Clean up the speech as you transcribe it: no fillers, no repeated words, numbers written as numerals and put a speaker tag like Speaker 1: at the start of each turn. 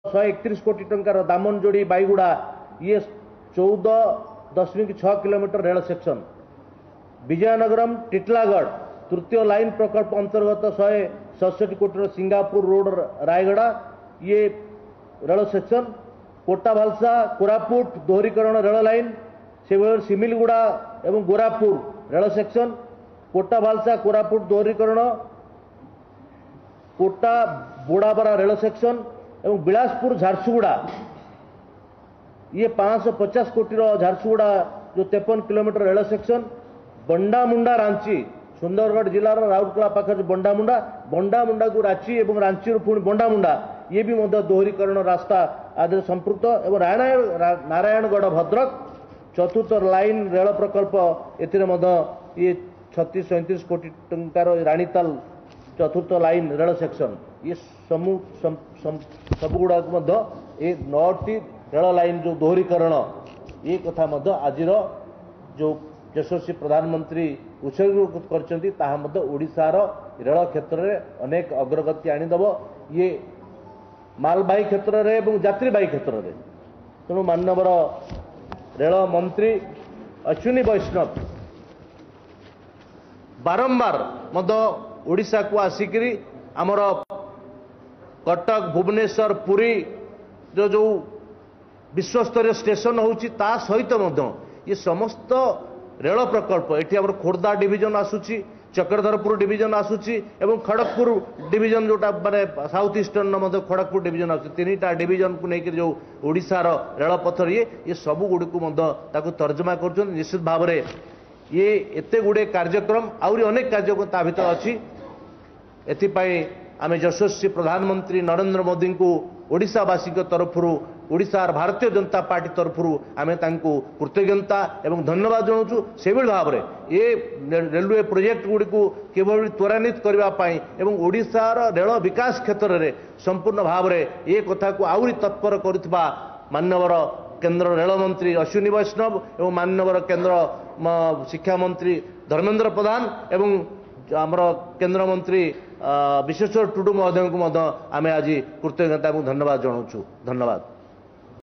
Speaker 1: 131 कोटी टंकार दामनजोड़ी बाईगुड़ा ये 14.6 kilometre rail section Vizianagaram Titlagarh तृतीय लाइन प्रकल्प अंतर्गत 167 कोटी सिंगापुर रोड रायगड़ा ये रेल सेक्शन कोटा भालसा कोरापुट दोहरीकरण रेल लाइन से सिमिलगुड़ा एवं गोरापुर रेल सेक्शन कोटा भालसा कोरापुट दोहरीकरण कोटा बोड़ाबरा रेल सेक्शन एवं बिलासपुर झारसुगुड़ा ये 550 कोटी झारसुगुड़ा जो 53 kilometre rail section Bondamunda Ranchi Sundargarh जिलार राउरकेला पाखर बंडामुंडा को रांची एवं रांची पुणी बंडामुंडा ये भी दोहरीकरण रास्ता आदि संपृक्त एवं नारायणगढ़ भद्रक चतुर्थ लाइन रेल प्रकल्प ये 36-37 कोटी टंकार रानीताल चतुर्थ लाइन रेल सेक्शन ये सबगुड़ा ये 9टी रेल लाइन जो दोहरीकरण ये कथा आज जो यशस्वी प्रधानमंत्री उत्सर्ग कर ओडिशार रेल क्षेत्र में अनेक अग्रगति आनीदेव ये मालबाही क्षेत्र में और यात्रीबाही क्षेत्र में तेणु माननीय रेल मंत्री अश्विनी वैष्णव बारंबार ओडिशा को आसिकी आमर कटक भुवनेश्वर पुरी जो विश्वस्तरीय स्टेशन होची ता सहित ये समस्त रेल प्रकल्प ये आम खोर्धा डिविजन आसूची चक्रधरपुर डिविजन आसूची एवं खड़गपुर डिविजन जोटा माने साउथ ईस्टर्न खड़गपुर डिविजन आसूची 3टा डिविजन को लेकर जो ओडिशार रेलपथर ये सब गुड़ी को तर्जमा कर निश्चित भाव में ये एते गुड़े कार्यक्रम आउरी अनेक कार्यक्रम ता भीतर अच्छी एथिपाई आमे यशस्वी प्रधानमंत्री नरेंद्र मोदी को ओडिशावासी तरफ ओडिशार भारतीय जनता पार्टी तरफ आमे तांको कृतज्ञता एवं धन्यवाद जनाऊँ से भाव में ये रेलवे प्रोजेक्ट गुड़ी को केवल त्वरान्वित करने एवं ओडिशार रेल विकास क्षेत्र में संपूर्ण भाव में ये कथा को आउरी तत्पर करुवा माननीय केंद्र रेल मंत्री अश्विनी वैष्णव एवं माननीय केंद्र शिक्षा मंत्री धर्मेंद्र प्रधान एवं आमर केंद्र मंत्री विश्वेश्वर टुडू महोदय को आमे आज कृतज्ञता और धन्यवाद जनाऊँ। धन्यवाद।